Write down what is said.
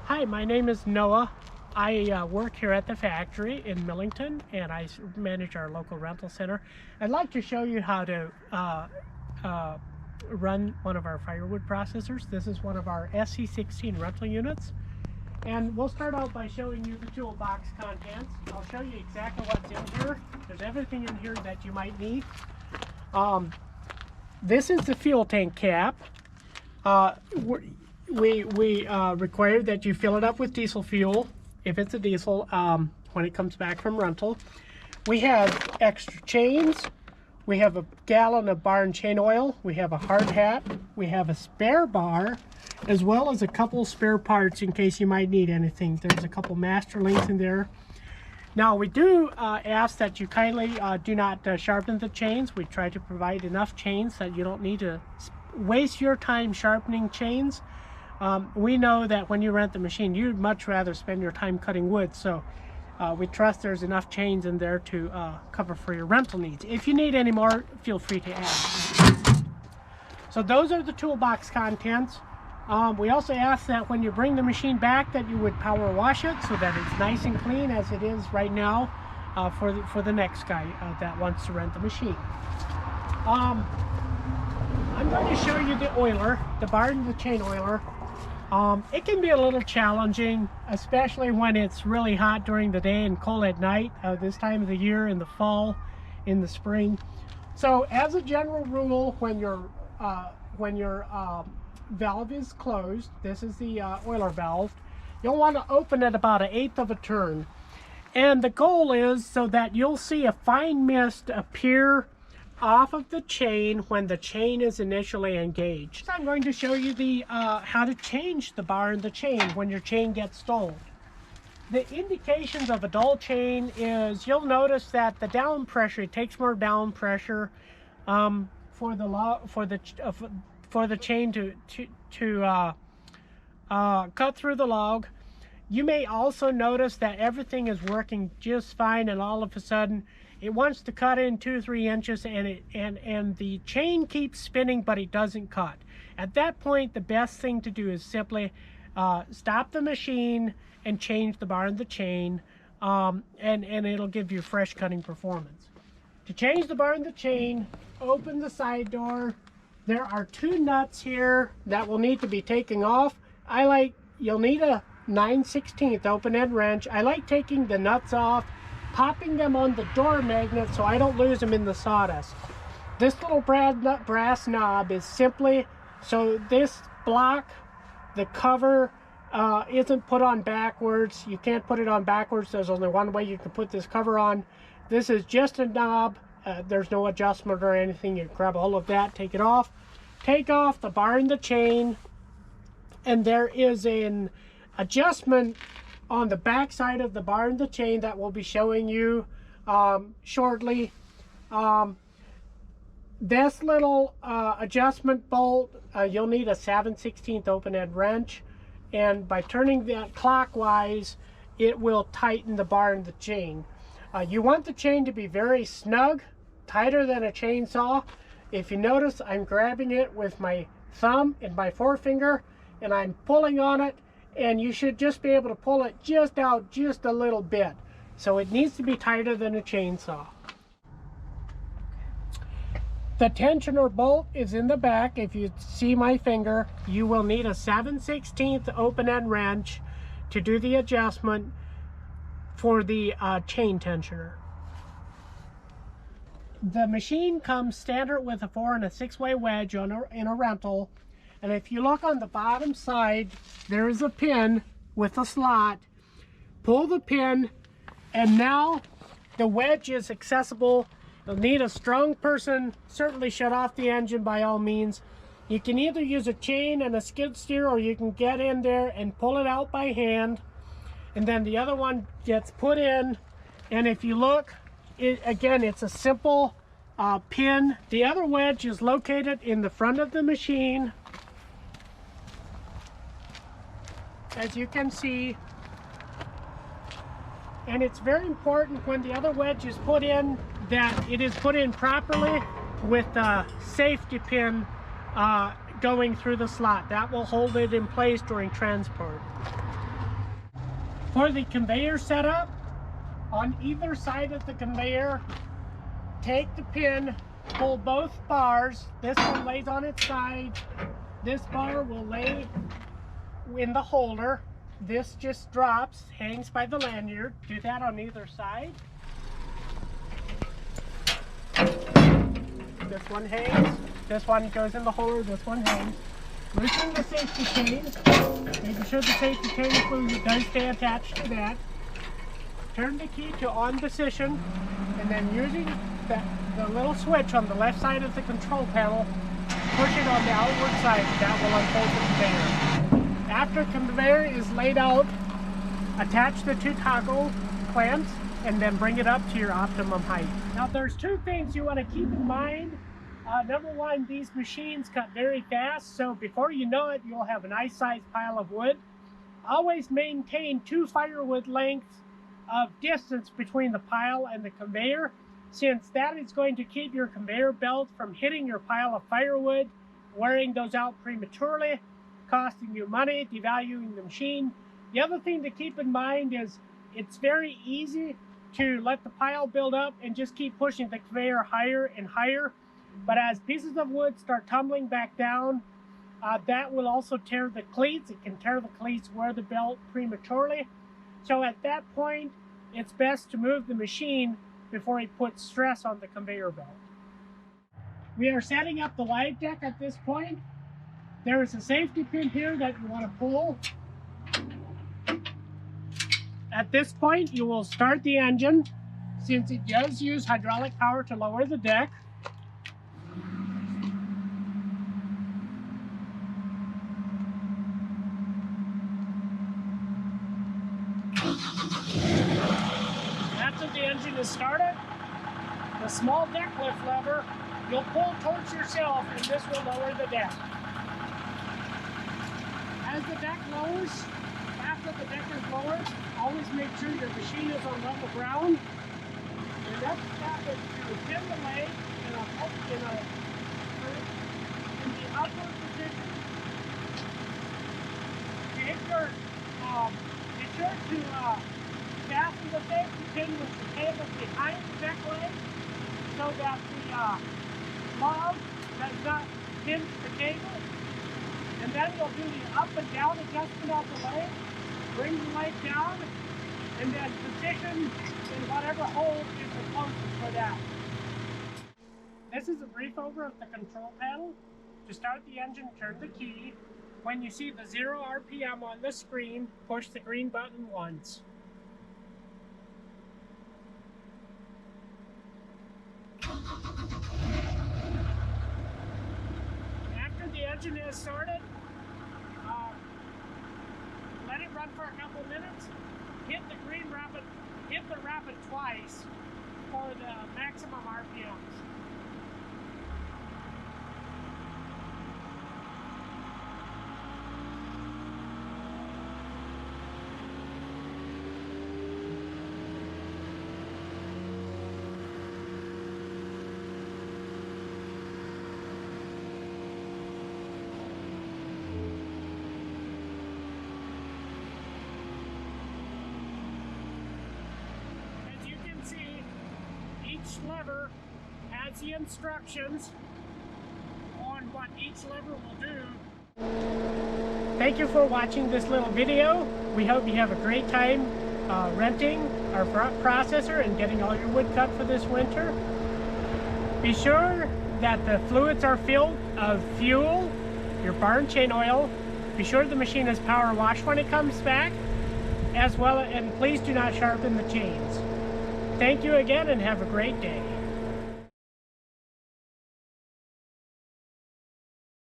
Hi, my name is Noah. I work here at the factory in Millington, and I manage our local rental center. I'd like to show you how to run one of our firewood processors. This is one of our SC16 rental units. And we'll start out by showing you the toolbox contents. I'll show you exactly what's in here. There's everything in here that you might need. This is the fuel tank cap. We require that you fill it up with diesel fuel, if it's a diesel, when it comes back from rental. We have extra chains. We have a gallon of bar and chain oil. We have a hard hat. We have a spare bar, as well as a couple spare parts in case you might need anything. There's a couple master links in there. Now, we do ask that you kindly do not sharpen the chains. We try to provide enough chains that you don't need to waste your time sharpening chains. We know that when you rent the machine, you'd much rather spend your time cutting wood, so we trust there's enough chains in there to cover for your rental needs. If you need any more, feel free to ask. So those are the toolbox contents. We also ask that when you bring the machine back that you would power wash it so that it's nice and clean as it is right now for the next guy that wants to rent the machine. I'm going to show you the oiler, the bar and the chain oiler. It can be a little challenging, especially when it's really hot during the day and cold at night, this time of the year, in the fall, in the spring. So as a general rule, when your valve is closed, this is the oiler valve, you'll want to open it about 1/8 of a turn. And the goal is so that you'll see a fine mist appear off of the chain when the chain is initially engaged. So I'm going to show you the how to change the bar and the chain when your chain gets stalled. The indications of a dull chain is you'll notice that the down pressure, it takes more down pressure for the chain to cut through the log. You may also notice that everything is working just fine, and all of a sudden it wants to cut in 2-3 inches, and the chain keeps spinning, but it doesn't cut. At that point, the best thing to do is simply stop the machine and change the bar and the chain, and it'll give you fresh cutting performance. To change the bar and the chain, open the side door. There are 2 nuts here that will need to be taken off. You'll need a 9/16 open-end wrench. I like taking the nuts off, popping them on the door magnet so I don't lose them in the sawdust. This little brass knob is simply so this block, the cover, isn't put on backwards. You can't put it on backwards. There's only one way you can put this cover on. This is just a knob. There's no adjustment or anything. You grab all of that, take it off. Take off the bar and the chain, and there is an adjustment on the back side of the bar and the chain that we'll be showing you shortly. This little adjustment bolt, you'll need a 7/16 open-end wrench, and by turning that clockwise, it will tighten the bar and the chain. You want the chain to be very snug, tighter than a chainsaw. If you notice, I'm grabbing it with my thumb and my forefinger, and I'm pulling on it, and you should just be able to pull it just out just a little bit. So it needs to be tighter than a chainsaw. The tensioner bolt is in the back. If you see my finger, you will need a 7/16 open-end wrench to do the adjustment for the chain tensioner. The machine comes standard with a 4- and 6-way wedge in a rental, and if you look on the bottom side, there is a pin with a slot. Pull the pin, and now the wedge is accessible. You'll need a strong person. Certainly shut off the engine by all means. You can either use a chain and a skid steer, or you can get in there and pull it out by hand, and then the other one gets put in. And if you look, again, it's a simple pin. The other wedge is located in the front of the machine, as you can see. And it's very important when the other wedge is put in that it is put in properly with a safety pin going through the slot. That will hold it in place during transport. For the conveyor setup, on either side of the conveyor, take the pin, pull both bars. This one lays on its side. This bar will lay in the holder. This just drops, hangs by the lanyard. Do that on either side. This one hangs. This one goes in the holder. This one hangs. Loosen the safety chain. Making sure the safety chain does stay attached to that. Turn the key to on position, and then using the little switch on the left side of the control panel, push it on the outward side. That will unfold the conveyor. After the conveyor is laid out, attach the two toggle clamps and then bring it up to your optimum height. Now there's two things you want to keep in mind. Number one, these machines cut very fast, so before you know it, you'll have a nice sized pile of wood. Always maintain 2 firewood lengths of distance between the pile and the conveyor, since that is going to keep your conveyor belt from hitting your pile of firewood, wearing those out prematurely, costing you money, devaluing the machine. The other thing to keep in mind is it's very easy to let the pile build up and just keep pushing the conveyor higher and higher. But as pieces of wood start tumbling back down, that will also tear the cleats. It can tear the cleats, wear the belt prematurely. So at that point, it's best to move the machine before it puts stress on the conveyor belt. We are setting up the live deck at this point. There is a safety pin here that you want to pull. At this point, you will start the engine, since it does use hydraulic power to lower the deck. After the engine is started, the small deck lift lever you'll pull towards yourself, and this will lower the deck. As the deck lowers, after the deck is lowered, always make sure your machine is on level ground. Your next step is to pin the leg in the upward position. Be sure to fasten the safety pin with the cable behind the deck leg so that the log does not pinch the cable. And then you'll do the up and down adjustment of the leg, bring the leg down, and then position in whatever hold is the closest for that. This is a brief over of the control panel. To start the engine, turn the key. When you see the 0 RPM on the screen, push the green button once. After the engine is started, let it run for a couple minutes. Hit the rapid twice for the maximum RPMs. Each lever has the instructions on what each lever will do. Thank you for watching this little video. We hope you have a great time renting our processor and getting all your wood cut for this winter. Be sure that the fluids are filled of fuel, your barn chain oil. Be sure the machine is power washed when it comes back, as well, and please do not sharpen the chains. Thank you again and have a great day.